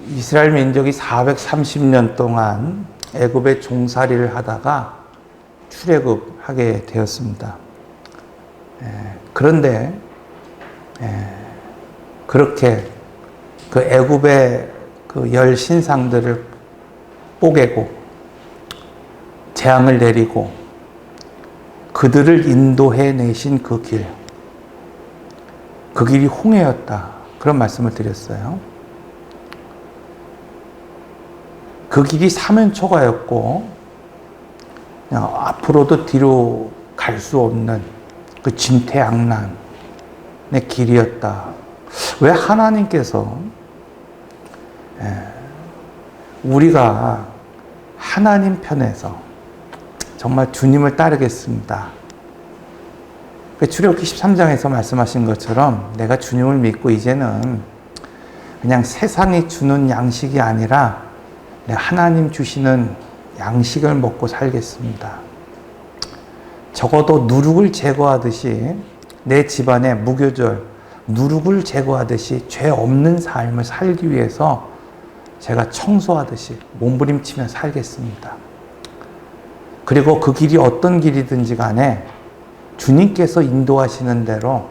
이스라엘 민족이 430년 동안 애굽의 종살이를 하다가 출애굽하게 되었습니다. 그런데 그렇게 그 애굽의 그 열 신상들을 뽀개고 재앙을 내리고 그들을 인도해 내신 그 길이 홍해였다. 그런 말씀을 드렸어요. 그 길이 사면초가였고 그냥 앞으로도 뒤로 갈 수 없는 그 진퇴양난의 길이었다. 왜 하나님께서 우리가 하나님 편에서 정말 주님을 따르겠습니다. 출애굽기 13장에서 말씀하신 것처럼 내가 주님을 믿고 이제는 그냥 세상이 주는 양식이 아니라 내가 하나님 주시는 양식을 먹고 살겠습니다. 적어도 누룩을 제거하듯이 내 집안에 무교절, 누룩을 제거하듯이 죄 없는 삶을 살기 위해서 제가 청소하듯이 몸부림치며 살겠습니다. 그리고 그 길이 어떤 길이든지 간에 주님께서 인도하시는 대로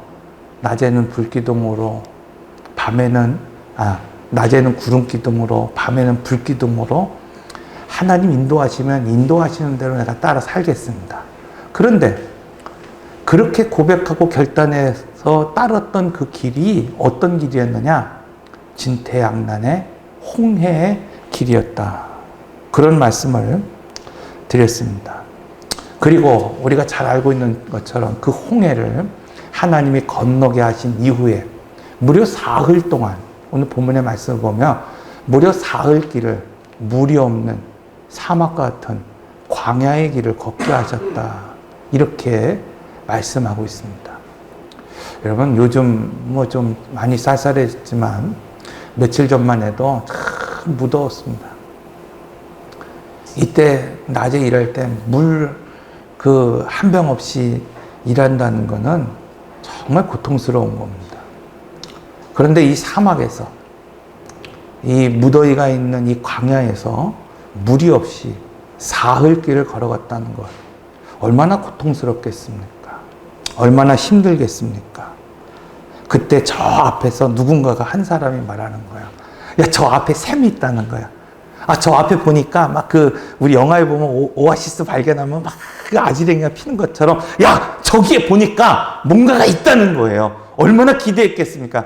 낮에는 불기둥으로 낮에는 구름기둥으로 밤에는 불기둥으로 하나님 인도하시는 대로 내가 따라 살겠습니다. 그런데 그렇게 고백하고 결단해서 따랐던 그 길이 어떤 길이었느냐? 진퇴양난의 홍해의 길이었다. 그런 말씀을 드렸습니다. 그리고 우리가 잘 알고 있는 것처럼 그 홍해를 하나님이 건너게 하신 이후에 무려 사흘 동안 오늘 본문의 말씀을 보면 무려 사흘 길을 물이 없는 사막과 같은 광야의 길을 걷게 하셨다. 이렇게 말씀하고 있습니다. 여러분 요즘 좀 많이 쌀쌀했지만 며칠 전만 해도 참 무더웠습니다. 이때 낮에 일할 때 물 한 병 없이 일한다는 것은 정말 고통스러운 겁니다. 그런데 이 사막에서 이 무더위가 있는 이 광야에서 물이 없이 사흘 길을 걸어갔다는 것 얼마나 고통스럽겠습니까? 얼마나 힘들겠습니까? 그때 저 앞에서 누군가가 한 사람이 말하는 거야. 야, 저 앞에 샘이 있다는 거야. 저 앞에 보니까 막 우리 영화에 보면 오아시스 발견하면 막 그 아지랭이가 피는 것처럼 야, 저기에 보니까 뭔가가 있다는 거예요. 얼마나 기대했겠습니까?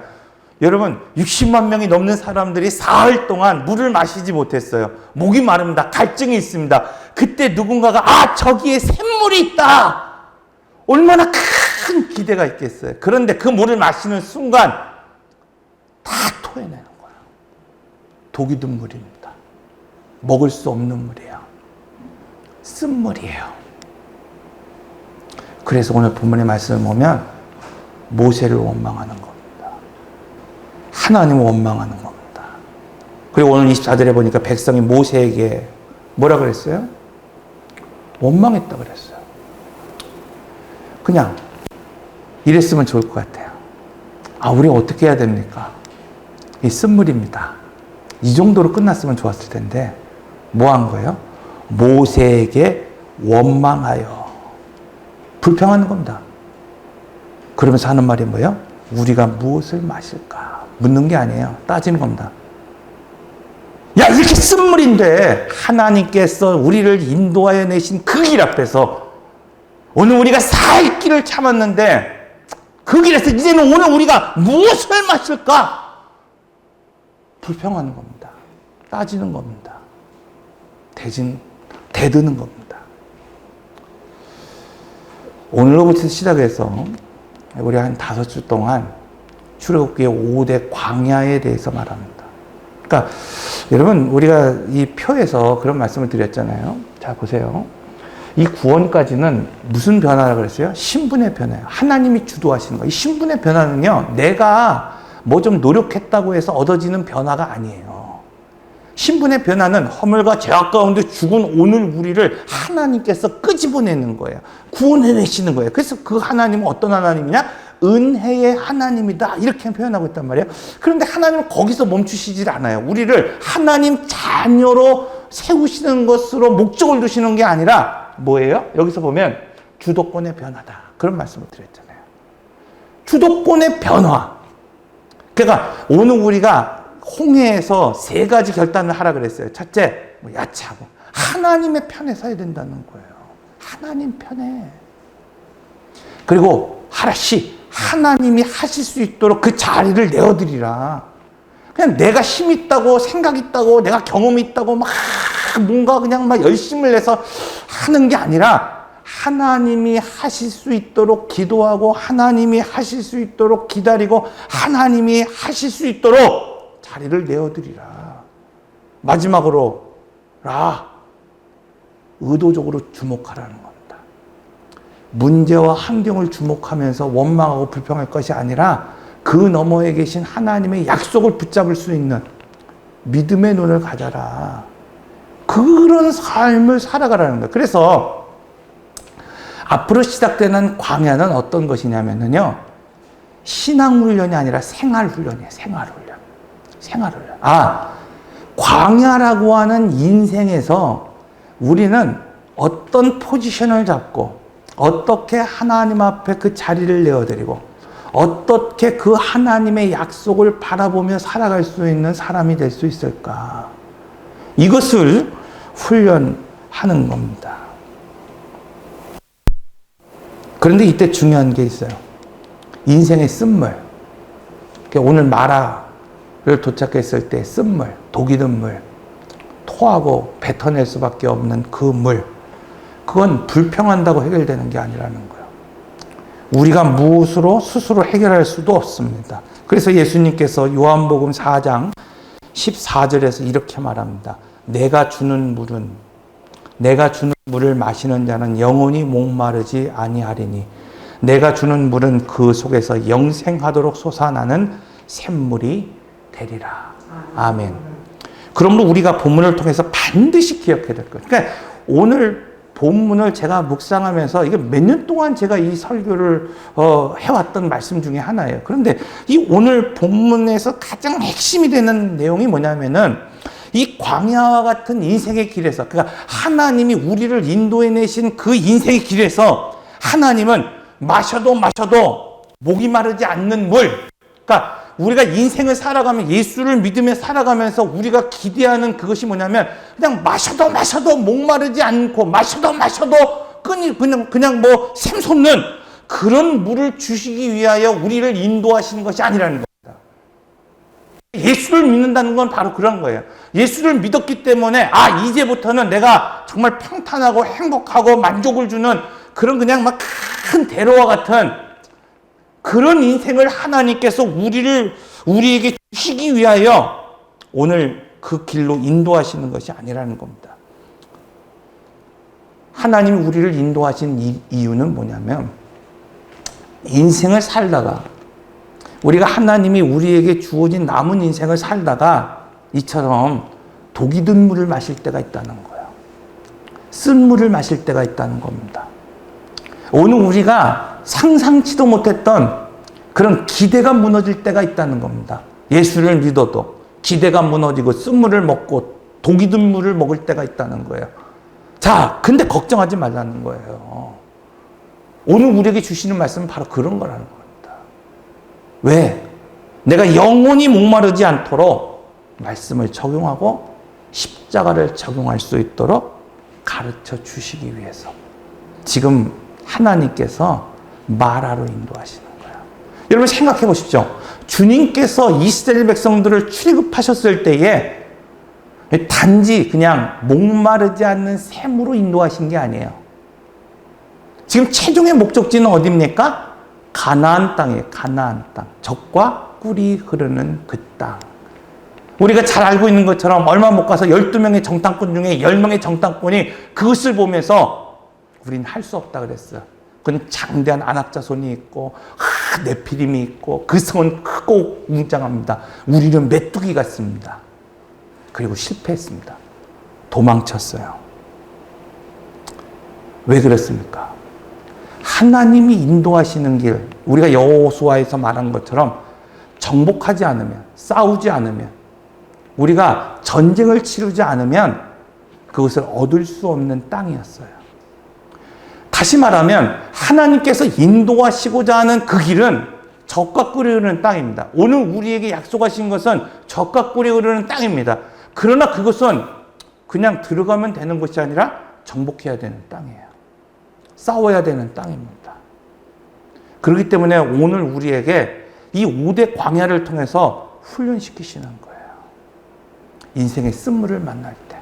여러분 60만 명이 넘는 사람들이 사흘 동안 물을 마시지 못했어요. 목이 마릅니다. 갈증이 있습니다. 그때 누군가가 저기에 샘물이 있다. 얼마나 큰 기대가 있겠어요. 그런데 그 물을 마시는 순간 다 토해내는 거예요. 독이 든 물입니다. 먹을 수 없는 물이에요. 쓴물이에요. 그래서 오늘 본문의 말씀을 보면 모세를 원망하는 겁니다. 하나님을 원망하는 겁니다. 그리고 오늘 24절에 보니까 백성이 모세에게 뭐라 그랬어요? 원망했다 그랬어요. 그냥 이랬으면 좋을 것 같아요. 우리 어떻게 해야 됩니까? 이 쓴물입니다. 이 정도로 끝났으면 좋았을 텐데 뭐 한 거예요? 모세에게 원망하여 불평하는 겁니다. 그러면서 하는 말이 뭐예요? 우리가 무엇을 마실까? 묻는 게 아니에요. 따지는 겁니다. 야, 이렇게 쓴물인데 하나님께서 우리를 인도하여 내신 그 길 앞에서 오늘 우리가 살 길을 참았는데 그 길에서 이제는 오늘 우리가 무엇을 마실까? 불평하는 겁니다. 따지는 겁니다. 대드는 겁니다. 오늘로부터 시작해서 우리 한 5주 동안 출애굽기의 5대 광야에 대해서 말합니다. 그러니까 여러분 우리가 이 표에서 그런 말씀을 드렸잖아요. 자 보세요. 이 구원까지는 무슨 변화라고 그랬어요? 신분의 변화예요. 하나님이 주도하시는 거예요. 이 신분의 변화는요. 내가 뭐 좀 노력했다고 해서 얻어지는 변화가 아니에요. 신분의 변화는 허물과 죄악 가운데 죽은 오늘 우리를 하나님께서 끄집어내는 거예요. 구원해내시는 거예요. 그래서 그 하나님은 어떤 하나님이냐? 은혜의 하나님이다. 이렇게 표현하고 있단 말이에요. 그런데 하나님은 거기서 멈추시질 않아요. 우리를 하나님 자녀로 세우시는 것으로 목적을 두시는 게 아니라 뭐예요? 여기서 보면 주도권의 변화다. 그런 말씀을 드렸잖아요. 주도권의 변화. 그러니까 오늘 우리가 홍해에서 세 가지 결단을 하라 그랬어요. 첫째, 야채하고 하나님의 편에 서야 된다는 거예요. 하나님 편에. 그리고 하나씩 하나님이 하실 수 있도록 그 자리를 내어드리라. 그냥 내가 힘 있다고, 생각 있다고, 내가 경험이 있다고 막 뭔가 그냥 막 열심을 내서 하는 게 아니라 하나님이 하실 수 있도록 기도하고 하나님이 하실 수 있도록 기다리고 하나님이 하실 수 있도록 자리를 내어드리라. 마지막으로 의도적으로 주목하라는 겁니다. 문제와 환경을 주목하면서 원망하고 불평할 것이 아니라 그 너머에 계신 하나님의 약속을 붙잡을 수 있는 믿음의 눈을 가져라. 그런 삶을 살아가라는 거예요. 그래서 앞으로 시작되는 광야는 어떤 것이냐면요, 신앙훈련이 아니라 생활훈련이에요. 생활훈련. 생활훈련. 광야라고 하는 인생에서 우리는 어떤 포지션을 잡고 어떻게 하나님 앞에 그 자리를 내어드리고 어떻게 그 하나님의 약속을 바라보며 살아갈 수 있는 사람이 될 수 있을까? 이것을 훈련하는 겁니다. 그런데 이때 중요한 게 있어요. 인생의 쓴물. 오늘 마라를 도착했을 때 쓴물, 독이 든 물, 토하고 뱉어낼 수밖에 없는 그 물. 그건 불평한다고 해결되는 게 아니라는 거예요. 우리가 무엇으로 스스로 해결할 수도 없습니다. 그래서 예수님께서 요한복음 4장 14절에서 이렇게 말합니다. 내가 주는 물을 마시는 자는 영원히 목마르지 아니하리니 내가 주는 물은 그 속에서 영생하도록 솟아나는 샘물이 되리라. 아멘. 그러므로 우리가 본문을 통해서 반드시 기억해야 될 거예요. 그러니까 오늘 본문을 제가 묵상하면서 이게 몇 년 동안 제가 이 설교를 해왔던 말씀 중에 하나예요. 그런데 이 오늘 본문에서 가장 핵심이 되는 내용이 뭐냐면은 이 광야와 같은 인생의 길에서, 그러니까 하나님이 우리를 인도해내신 그 인생의 길에서 하나님은 마셔도 목이 마르지 않는 물, 그러니까 우리가 인생을 살아가면 예수를 믿으며 살아가면서 우리가 기대하는 그것이 뭐냐면 그냥 마셔도 목마르지 않고 마셔도 그냥 뭐 샘솟는 그런 물을 주시기 위하여 우리를 인도하시는 것이 아니라는 겁니다. 예수를 믿는다는 건 바로 그런 거예요. 예수를 믿었기 때문에 이제부터는 내가 정말 평탄하고 행복하고 만족을 주는 그런 그냥 막 큰 대로와 같은 그런 인생을 하나님께서 우리에게 주시기 위하여 오늘 그 길로 인도하시는 것이 아니라는 겁니다. 하나님이 우리를 인도하신 이유는 뭐냐면 인생을 살다가 우리가 하나님이 우리에게 주어진 남은 인생을 살다가 이처럼 독이 든 물을 마실 때가 있다는 거예요. 쓴 물을 마실 때가 있다는 겁니다. 오늘 우리가 상상치도 못했던 그런 기대가 무너질 때가 있다는 겁니다. 예수를 믿어도 기대가 무너지고 쓴물을 먹고 독이 든 물을 먹을 때가 있다는 거예요. 자, 근데 걱정하지 말라는 거예요. 오늘 우리에게 주시는 말씀은 바로 그런 거라는 겁니다. 왜? 내가 영원히 목마르지 않도록 말씀을 적용하고 십자가를 적용할 수 있도록 가르쳐 주시기 위해서 지금 하나님께서 마라로 인도하시는 거예요. 여러분 생각해 보십시오. 주님께서 이스라엘 백성들을 출애굽하셨을 때에 단지 그냥 목마르지 않는 샘으로 인도하신 게 아니에요. 지금 최종의 목적지는 어디입니까? 가나안 땅이에요. 가나안 땅. 젖과 꿀이 흐르는 그 땅. 우리가 잘 알고 있는 것처럼 얼마 못 가서 12명의 정탐꾼 중에 10명의 정탐꾼이 그것을 보면서 우리는 할 수 없다 그랬어요. 그건 장대한 안악자손이 있고 네피림이 있고 그 성은 크고 웅장합니다. 우리는 메뚜기 같습니다. 그리고 실패했습니다. 도망쳤어요. 왜 그랬습니까? 하나님이 인도하시는 길, 우리가 여호수아에서 말한 것처럼 정복하지 않으면, 싸우지 않으면, 우리가 전쟁을 치르지 않으면 그것을 얻을 수 없는 땅이었어요. 다시 말하면 하나님께서 인도하시고자 하는 그 길은 젖과 꿀이 흐르는 땅입니다. 오늘 우리에게 약속하신 것은 젖과 꿀이 흐르는 땅입니다. 그러나 그것은 그냥 들어가면 되는 것이 아니라 정복해야 되는 땅이에요. 싸워야 되는 땅입니다. 그렇기 때문에 오늘 우리에게 이 5대 광야를 통해서 훈련시키시는 거예요. 인생의 쓴물을 만날 때,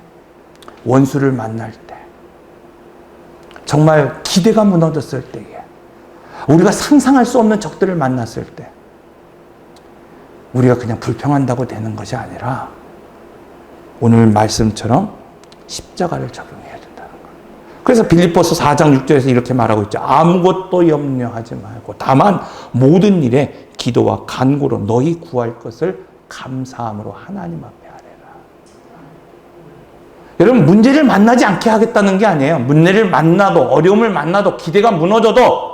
원수를 만날 때, 정말 기대가 무너졌을 때에, 우리가 상상할 수 없는 적들을 만났을 때, 우리가 그냥 불평한다고 되는 것이 아니라 오늘 말씀처럼 십자가를 적용해야 된다는 거예요. 그래서 빌립보서 4장 6절에서 이렇게 말하고 있죠. 아무것도 염려하지 말고 다만 모든 일에 기도와 간구로 너희 구할 것을 감사함으로 하나님 앞에 하래라. 여러분, 문제를 만나지 않게 하겠다는 게 아니에요. 문제를 만나도, 어려움을 만나도, 기대가 무너져도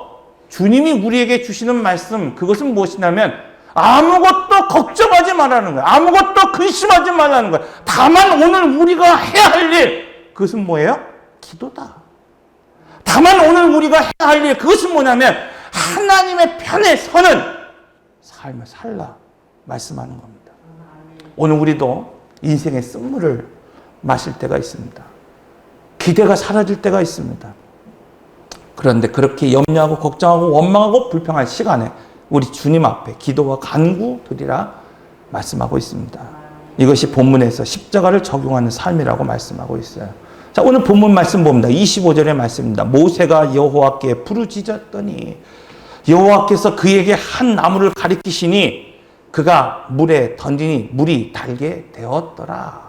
주님이 우리에게 주시는 말씀, 그것은 무엇이냐면 아무것도 걱정하지 말라는 거예요. 아무것도 근심하지 말라는 거예요. 다만 오늘 우리가 해야 할 일, 그것은 뭐예요? 기도다. 다만 오늘 우리가 해야 할 일, 그것은 뭐냐면 하나님의 편에 서는 삶을 살라 말씀하는 겁니다. 오늘 우리도 인생의 쓴물을 마실 때가 있습니다. 기대가 사라질 때가 있습니다. 그런데 그렇게 염려하고 걱정하고 원망하고 불평할 시간에 우리 주님 앞에 기도와 간구 드리라 말씀하고 있습니다. 이것이 본문에서 십자가를 적용하는 삶이라고 말씀하고 있어요. 자, 오늘 본문 말씀 봅니다. 25절의 말씀입니다. 모세가 여호와께 부르짖었더니 여호와께서 그에게 한 나무를 가리키시니 그가 물에 던지니 물이 달게 되었더라.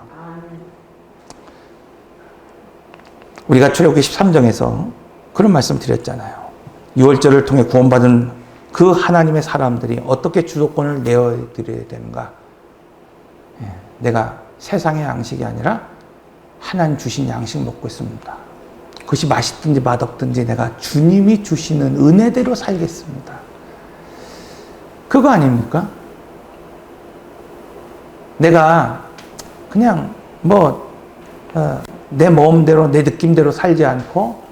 우리가 출애굽기 13장에서 그런 말씀 드렸잖아요. 유월절을 통해 구원받은 그 하나님의 사람들이 어떻게 주도권을 내어드려야 되는가. 내가 세상의 양식이 아니라 하나님 주신 양식 먹고 있습니다. 그것이 맛있든지 맛없든지 내가 주님이 주시는 은혜대로 살겠습니다. 그거 아닙니까? 내가 그냥 내 마음대로 내 느낌대로 살지 않고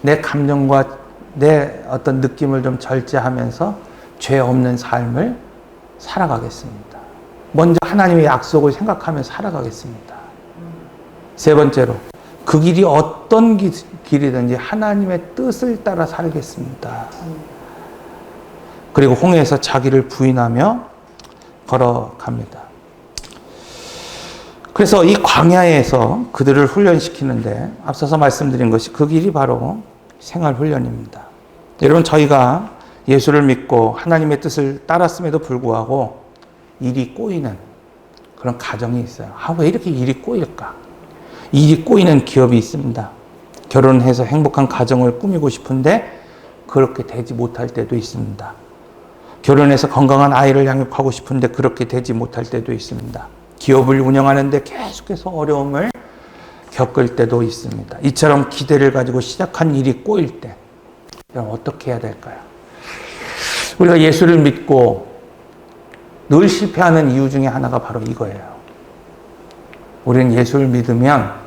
내 감정과 내 어떤 느낌을 좀 절제하면서 죄 없는 삶을 살아가겠습니다. 먼저 하나님의 약속을 생각하면서 살아가겠습니다. 세 번째로 그 길이 어떤 길이든지 하나님의 뜻을 따라 살겠습니다. 그리고 홍해에서 자기를 부인하며 걸어갑니다. 그래서 이 광야에서 그들을 훈련시키는데 앞서서 말씀드린 것이 그 길이 바로 생활훈련입니다. 여러분, 저희가 예수를 믿고 하나님의 뜻을 따랐음에도 불구하고 일이 꼬이는 그런 가정이 있어요. 왜 이렇게 일이 꼬일까? 일이 꼬이는 기업이 있습니다. 결혼해서 행복한 가정을 꾸미고 싶은데 그렇게 되지 못할 때도 있습니다. 결혼해서 건강한 아이를 양육하고 싶은데 그렇게 되지 못할 때도 있습니다. 기업을 운영하는데 계속해서 어려움을 겪을 때도 있습니다. 이처럼 기대를 가지고 시작한 일이 꼬일 때 여러분 어떻게 해야 될까요? 우리가 예수를 믿고 늘 실패하는 이유 중에 하나가 바로 이거예요. 우리는 예수를 믿으면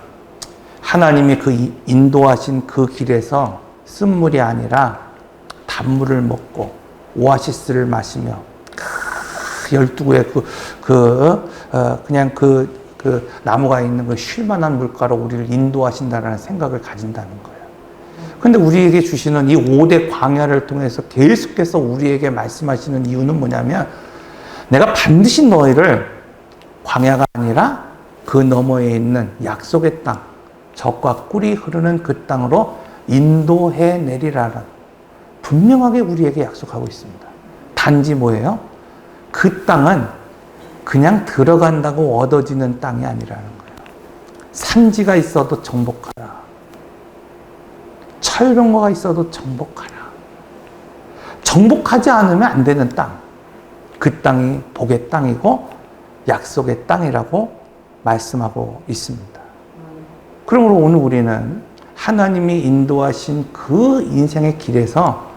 하나님이 그 인도하신 그 길에서 쓴물이 아니라 단물을 먹고 오아시스를 마시며 12구의 그냥 그 나무가 있는 그 쉴만한 물가로 우리를 인도하신다는 생각을 가진다는 거예요. 그런데 우리에게 주시는 이 5대 광야를 통해서 계속해서 우리에게 말씀하시는 이유는 뭐냐면 내가 반드시 너희를 광야가 아니라 그 너머에 있는 약속의 땅, 젖과 꿀이 흐르는 그 땅으로 인도해 내리라는 분명하게 우리에게 약속하고 있습니다. 단지 뭐예요? 그 땅은 그냥 들어간다고 얻어지는 땅이 아니라는 거예요. 산지가 있어도 정복하라. 철병거가 있어도 정복하라. 정복하지 않으면 안 되는 땅. 그 땅이 복의 땅이고 약속의 땅이라고 말씀하고 있습니다. 그러므로 오늘 우리는 하나님이 인도하신 그 인생의 길에서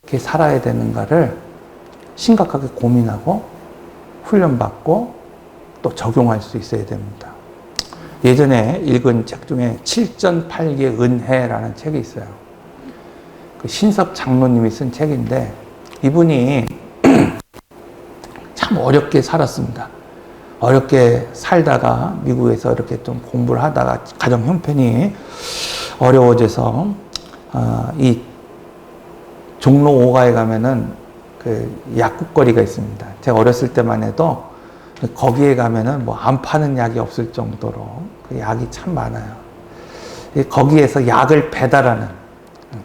이렇게 살아야 되는가를 심각하게 고민하고 훈련받고 또 적용할 수 있어야 됩니다. 예전에 읽은 책 중에 7전8기 은혜라는 책이 있어요. 그 신섭 장로님이 쓴 책인데 이분이 참 어렵게 살았습니다. 어렵게 살다가 미국에서 이렇게 좀 공부를 하다가 가정 형편이 어려워져서 이 종로 5가에 가면은 그 약국거리가 있습니다. 제가 어렸을 때만 해도 거기에 가면은 뭐 안 파는 약이 없을 정도로 그 약이 참 많아요. 거기에서 약을 배달하는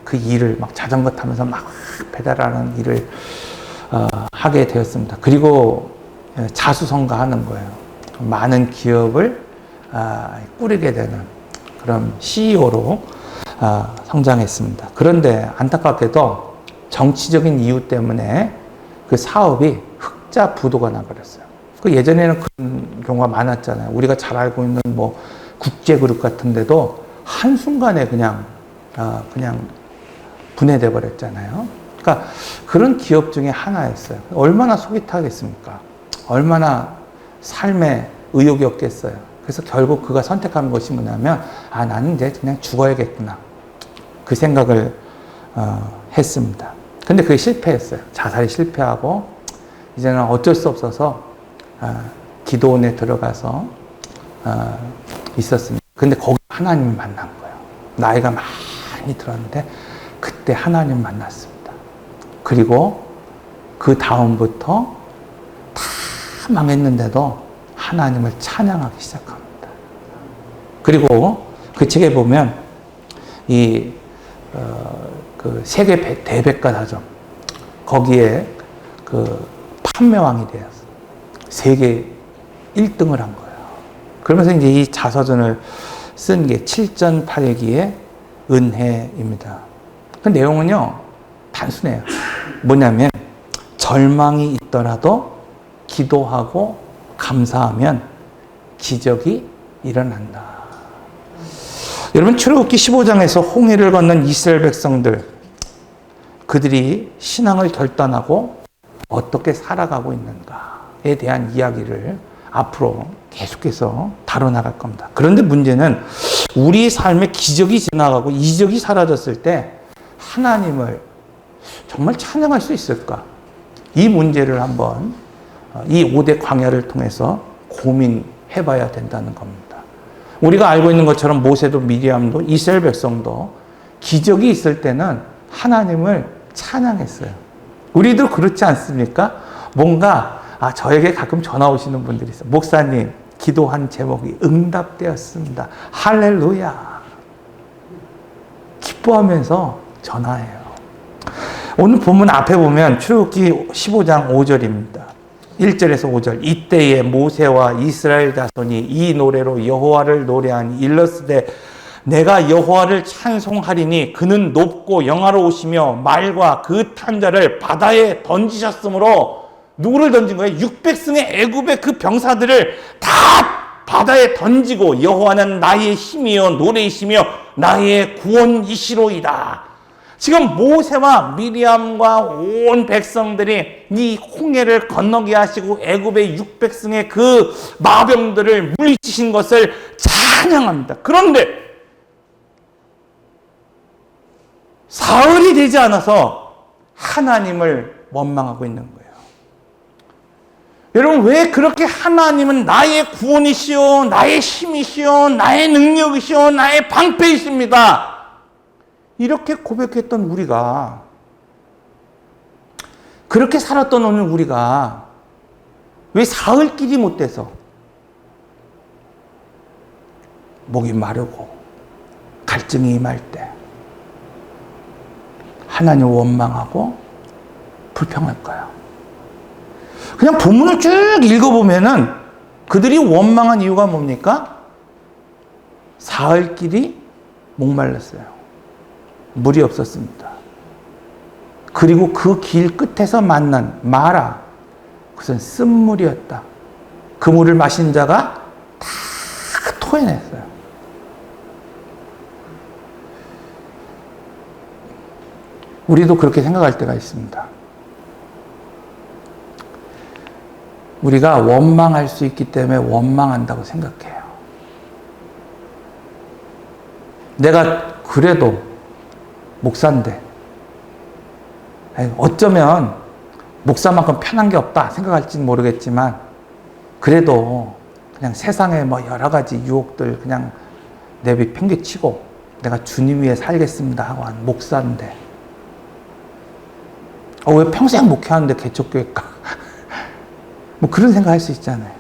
그 일을 막 자전거 타면서 막 배달하는 일을 하게 되었습니다. 그리고 자수성가하는 거예요. 많은 기업을 꾸리게 되는 그런 CEO로 성장했습니다. 그런데 안타깝게도 정치적인 이유 때문에 그 사업이 흑자 부도가 나버렸어요. 그 예전에는 그런 경우가 많았잖아요. 우리가 잘 알고 있는 뭐 국제그룹 같은 데도 한순간에 그냥 분해돼 버렸잖아요. 그러니까 그런 기업 중에 하나였어요. 얼마나 속이 타겠습니까? 얼마나 삶에 의욕이 없겠어요. 그래서 결국 그가 선택한 것이 뭐냐면 나는 이제 그냥 죽어야겠구나. 그 생각을 했습니다. 근데 그게 실패했어요. 자살이 실패하고 이제는 어쩔 수 없어서 기도원에 들어가서 있었습니다. 근데 거기 하나님을 만난 거예요. 나이가 많이 들었는데 그때 하나님 만났습니다. 그리고 그 다음부터 다 망했는데도 하나님을 찬양하기 시작합니다. 그리고 그 책에 보면 그 세계 대백과사전 거기에 그 판매왕이 되었어요. 세계 1등을 한 거예요. 그러면서 이제 이 자서전을 쓴 게 7전8기의 은혜입니다. 그 내용은요, 단순해요. 뭐냐면, 절망이 있더라도 기도하고 감사하면 기적이 일어난다. 여러분, 출애굽기 15장에서 홍해를 건넌 이스라엘 백성들, 그들이 신앙을 결단하고 어떻게 살아가고 있는가에 대한 이야기를 앞으로 계속해서 다뤄나갈 겁니다. 그런데 문제는 우리 삶에 기적이 지나가고 이적이 사라졌을 때 하나님을 정말 찬양할 수 있을까? 이 문제를 한번 이 5대 광야를 통해서 고민해 봐야 된다는 겁니다. 우리가 알고 있는 것처럼 모세도 미리암도 이스라엘 백성도 기적이 있을 때는 하나님을 찬양했어요. 우리도 그렇지 않습니까? 뭔가 저에게 가끔 전화 오시는 분들이 있어요. 목사님, 기도한 제목이 응답되었습니다. 할렐루야. 기뻐하면서 전화해요. 오늘 본문 앞에 보면 출애굽기 15장 5절입니다. 1절에서 5절. 이때에 모세와 이스라엘 자손이 이 노래로 여호와를 노래하니 일렀으되 내가 여호와를 찬송하리니 그는 높고 영화로우시며 말과 그 탄자를 바다에 던지셨으므로 누구를 던진 거예요? 600승의 애굽의 그 병사들을 다 바다에 던지고 여호와는 나의 힘이요 노래이시며 나의 구원이시로이다. 지금 모세와 미리암과 온 백성들이 이 홍해를 건너게 하시고 애굽의 600승의 그 마병들을 물리치신 것을 찬양합니다. 그런데 사흘이 되지 않아서 하나님을 원망하고 있는 거예요. 여러분, 왜 그렇게 하나님은 나의 구원이시오, 나의 힘이시오, 나의 능력이시오, 나의 방패이십니다. 이렇게 고백했던 우리가, 그렇게 살았던 오늘 우리가 왜 사흘길이 못 돼서 목이 마르고 갈증이 임할 때 하나님을 원망하고 불평할까요? 그냥 본문을 쭉 읽어보면은 그들이 원망한 이유가 뭡니까? 사흘길이 목말랐어요. 물이 없었습니다. 그리고 그 길 끝에서 만난 마라, 그것은 쓴물이었다. 그 물을 마신 자가 다 토해냈어요. 우리도 그렇게 생각할 때가 있습니다. 우리가 원망할 수 있기 때문에 원망한다고 생각해요. 내가 그래도 목사인데 어쩌면 목사만큼 편한 게 없다 생각할지는 모르겠지만 그래도 그냥 세상에 뭐 여러 가지 유혹들 그냥 내비 팽개치고 내가 주님 위해 살겠습니다 하고 한 목사인데 왜 평생 목회하는데 개척교회일까? 뭐 그런 생각 할 수 있잖아요.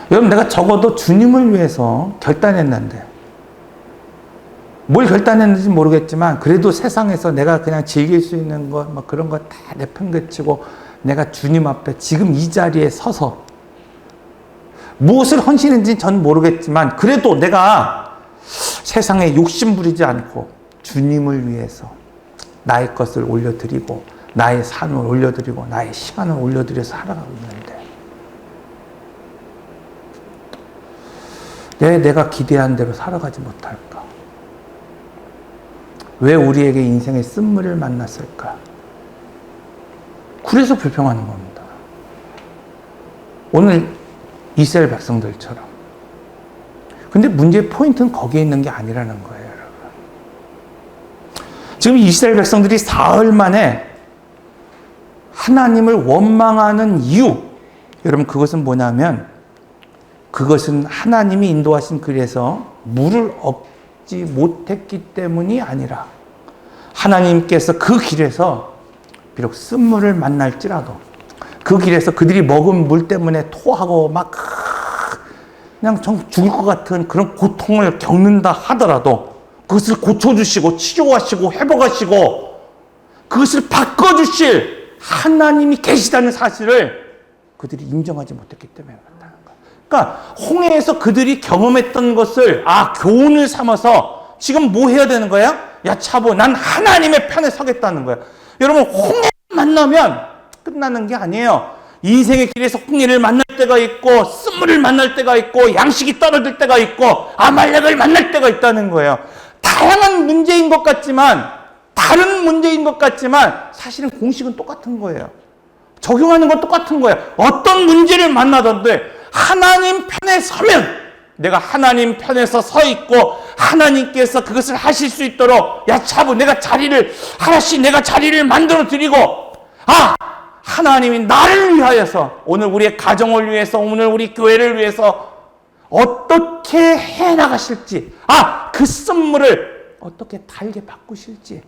여러분 내가 적어도 주님을 위해서 결단했는데 뭘 결단했는지 모르겠지만 그래도 세상에서 내가 그냥 즐길 수 있는 것 뭐 그런 거 다 내팽개치고 내가 주님 앞에 지금 이 자리에 서서 무엇을 헌신했는지 전 모르겠지만 그래도 내가 세상에 욕심 부리지 않고 주님을 위해서 나의 것을 올려드리고 나의 삶을 올려드리고 나의 시간을 올려드려서 살아가고 있는데 왜 내가 기대한 대로 살아가지 못할까? 왜 우리에게 인생의 쓴물을 만났을까? 그래서 불평하는 겁니다. 오늘 이스라엘 백성들처럼. 근데 문제의 포인트는 거기에 있는 게 아니라는 거예요, 여러분. 지금 이스라엘 백성들이 사흘 만에 하나님을 원망하는 이유, 여러분 그것은 뭐냐면 그것은 하나님이 인도하신 길에서 물을 얻지 못했기 때문이 아니라 하나님께서 그 길에서 비록 쓴물을 만날지라도 그 길에서 그들이 먹은 물 때문에 토하고 막 그냥 죽을 것 같은 그런 고통을 겪는다 하더라도 그것을 고쳐주시고 치료하시고 회복하시고 그것을 바꿔주실 하나님이 계시다는 사실을 그들이 인정하지 못했기 때문에 그렇다는 거예요. 그러니까 홍해에서 그들이 경험했던 것을 교훈을 삼아서 지금 뭐 해야 되는 거야? 야 차보 난 하나님의 편에 서겠다는 거야. 여러분 홍해 만나면 끝나는 게 아니에요. 인생의 길에서 홍해를 만날 때가 있고 쓴물을 만날 때가 있고 양식이 떨어질 때가 있고 아말렉을 만날 때가 있다는 거예요. 다양한 문제인 것 같지만 다른 문제인 것 같지만 사실은 공식은 똑같은 거예요. 적용하는 건 똑같은 거예요. 어떤 문제를 만나던데 하나님 편에 서면 내가 하나님 편에서 서 있고 하나님께서 그것을 하실 수 있도록 야 차부 내가 자리를 하나씩 내가 자리를 만들어 드리고 하나님이 나를 위하여서 오늘 우리의 가정을 위해서 오늘 우리 교회를 위해서 어떻게 해 나가실지 그 쓴물을 어떻게 달게 바꾸실지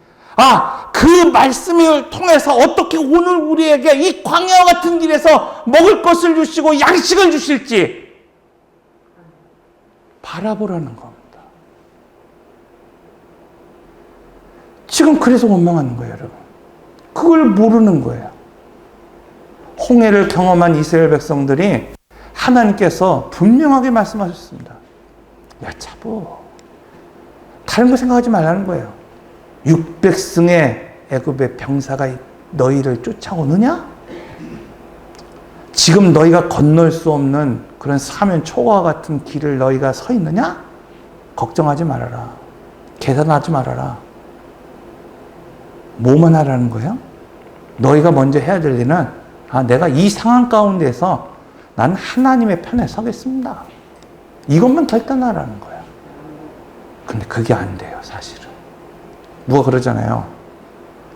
그 말씀을 통해서 어떻게 오늘 우리에게 이 광야와 같은 길에서 먹을 것을 주시고 양식을 주실지 바라보라는 겁니다. 지금 그래서 원망하는 거예요, 여러분. 그걸 모르는 거예요. 홍해를 경험한 이스라엘 백성들이 하나님께서 분명하게 말씀하셨습니다. 야, 차보. 다른 거 생각하지 말라는 거예요. 600승의 애굽의 병사가 너희를 쫓아오느냐? 지금 너희가 건널 수 없는 그런 사면 초과 같은 길을 너희가 서 있느냐? 걱정하지 말아라. 계산하지 말아라. 뭐만 하라는 거예요? 너희가 먼저 해야 될 일은 내가 이 상황 가운데서 난 하나님의 편에 서겠습니다. 이것만 결단하라는 거예요. 근데 그게 안 돼요, 사실은. 누가 그러잖아요.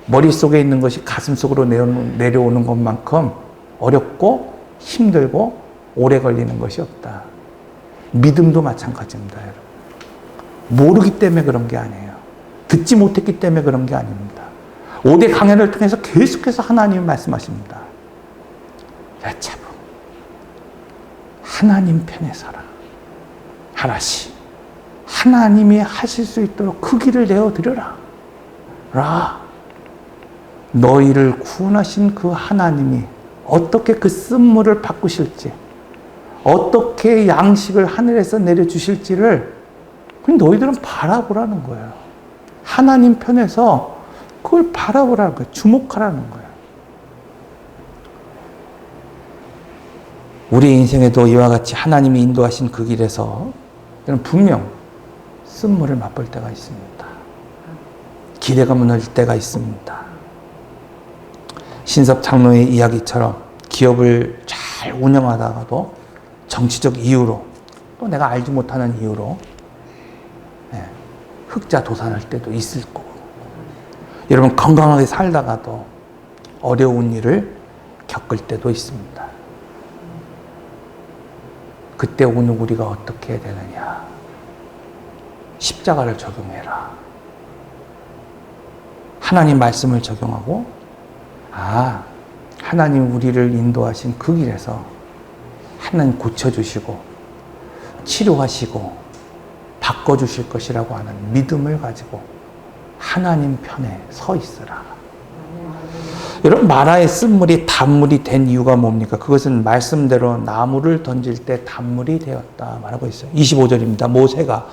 머릿속에 있는 것이 가슴속으로 내려오는 것만큼 어렵고 힘들고 오래 걸리는 것이 없다. 믿음도 마찬가지입니다, 여러분. 모르기 때문에 그런 게 아니에요. 듣지 못했기 때문에 그런 게 아닙니다. 5대 강연을 통해서 계속해서 하나님이 말씀하십니다. 야, 참. 하나님 편에 서라. 하나씩. 하나님이 하실 수 있도록 그 길을 내어드려라. 너희를 구원하신 그 하나님이 어떻게 그 쓴물을 바꾸실지, 어떻게 양식을 하늘에서 내려주실지를 너희들은 바라보라는 거예요. 하나님 편에서 그걸 바라보라는 거예요. 주목하라는 거예요. 우리 인생에도 이와 같이 하나님이 인도하신 그 길에서 분명 쓴물을 맛볼 때가 있습니다. 기대가 무너질 때가 있습니다. 신섭 장로의 이야기처럼 기업을 잘 운영하다가도 정치적 이유로 또 내가 알지 못하는 이유로 흑자 도산할 때도 있을 거고, 여러분 건강하게 살다가도 어려운 일을 겪을 때도 있습니다. 그때 오늘 우리가 어떻게 해야 되느냐? 십자가를 적용해라. 하나님 말씀을 적용하고, 하나님 우리를 인도하신 그 길에서 하나님 고쳐주시고 치료하시고 바꿔주실 것이라고 하는 믿음을 가지고 하나님 편에 서 있으라. 여러분, 마라의 쓴물이 단물이 된 이유가 뭡니까? 그것은 말씀대로 나무를 던질 때 단물이 되었다 말하고 있어요. 25절입니다. 모세가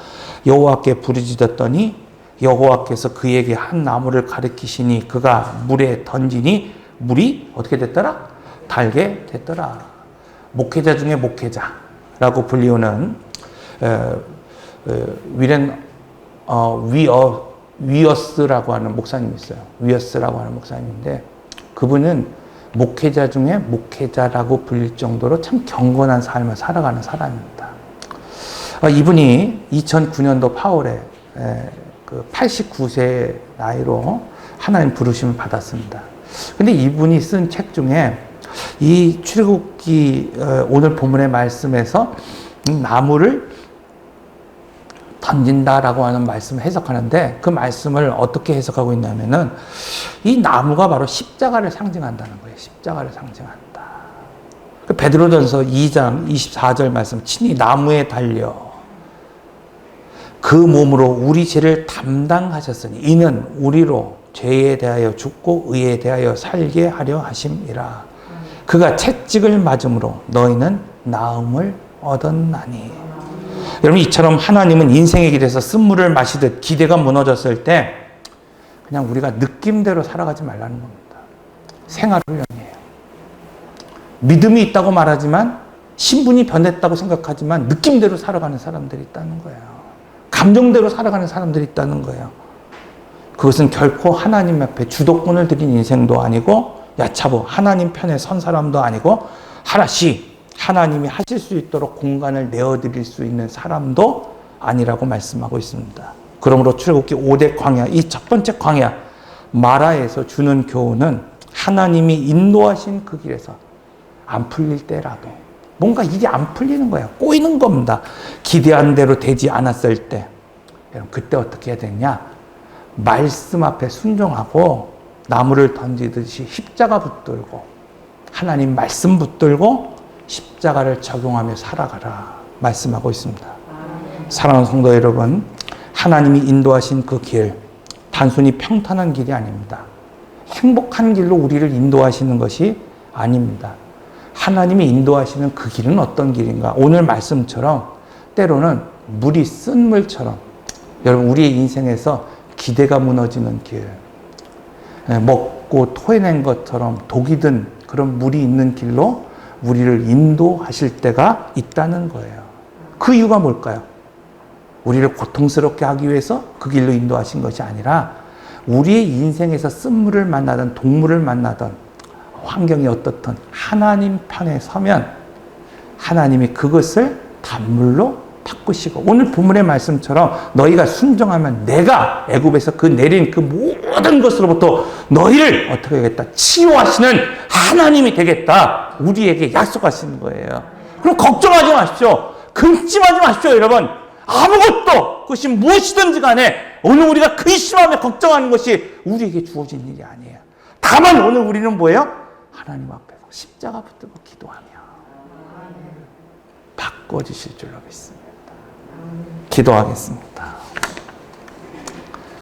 여호와께 부르짖었더니 여호와께서 그에게 한 나무를 가리키시니 그가 물에 던지니 물이 어떻게 됐더라? 달게 됐더라. 목회자 중에 목회자라고 불리우는 위어스라고 하는 목사님이 있어요. 위어스라고 하는 목사님인데, 그분은 목회자 중에 목회자라고 불릴 정도로 참 경건한 삶을 살아가는 사람입니다. 이분이 2009년도 8월에 89세 나이로 하나님 부르심을 받았습니다. 근데 이분이 쓴 책 중에 이 출애굽기 오늘 본문의 말씀에서 나무를 던진다라고 하는 말씀을 해석하는데, 그 말씀을 어떻게 해석하고 있냐면은 이 나무가 바로 십자가를 상징한다는 거예요. 십자가를 상징한다. 베드로전서 2장 24절 말씀, 친히 나무에 달려 그 몸으로 우리 죄를 담당하셨으니 이는 우리로 죄에 대하여 죽고 의에 대하여 살게 하려 하심이라. 그가 채찍을 맞음으로 너희는 나음을 얻었나니. 여러분, 이처럼 하나님은 인생의 길에서 쓴물을 마시듯 기대가 무너졌을 때 그냥 우리가 느낌대로 살아가지 말라는 겁니다. 생활훈련이에요. 믿음이 있다고 말하지만, 신분이 변했다고 생각하지만 느낌대로 살아가는 사람들이 있다는 거예요. 감정대로 살아가는 사람들이 있다는 거예요. 그것은 결코 하나님 앞에 주도권을 드린 인생도 아니고, 야차보 하나님 편에 선 사람도 아니고, 하나님이 하실 수 있도록 공간을 내어드릴 수 있는 사람도 아니라고 말씀하고 있습니다. 그러므로 출애굽기 5대 광야, 이 첫 번째 광야 마라에서 주는 교훈은 하나님이 인도하신 그 길에서 안 풀릴 때라도, 뭔가 일이 안 풀리는 거예요. 꼬이는 겁니다. 기대한 대로 되지 않았을 때, 여러분 그때 어떻게 해야 되냐? 말씀 앞에 순종하고 나무를 던지듯이 십자가 붙들고, 하나님 말씀 붙들고 십자가를 적용하며 살아가라 말씀하고 있습니다. 사랑하는 성도 여러분, 하나님이 인도하신 그 길, 단순히 평탄한 길이 아닙니다. 행복한 길로 우리를 인도하시는 것이 아닙니다. 하나님이 인도하시는 그 길은 어떤 길인가? 오늘 말씀처럼 때로는 물이 쓴 물처럼, 여러분 우리의 인생에서 기대가 무너지는 길, 먹고 토해낸 것처럼 독이 든 그런 물이 있는 길로 우리를 인도하실 때가 있다는 거예요. 그 이유가 뭘까요? 우리를 고통스럽게 하기 위해서 그 길로 인도하신 것이 아니라, 우리의 인생에서 쓴물을 만나든 동물을 만나든 환경이 어떻든 하나님 편에 서면 하나님이 그것을 단물로 바꾸시고, 오늘 본문의 말씀처럼 너희가 순종하면 내가 애굽에서 그 내린 그 모든 것으로부터 너희를 어떻게 하겠다? 치유하시는 하나님이 되겠다. 우리에게 약속하시는 거예요. 그럼 걱정하지 마십시오. 근심하지 마십시오, 여러분. 아무것도, 그것이 무엇이든지 간에 오늘 우리가 근심하며 걱정하는 것이 우리에게 주어진 일이 아니에요. 다만 오늘 우리는 뭐예요? 하나님 앞에서 십자가 붙들고 기도하며 바꿔주실 줄로 믿습니다. 기도하겠습니다.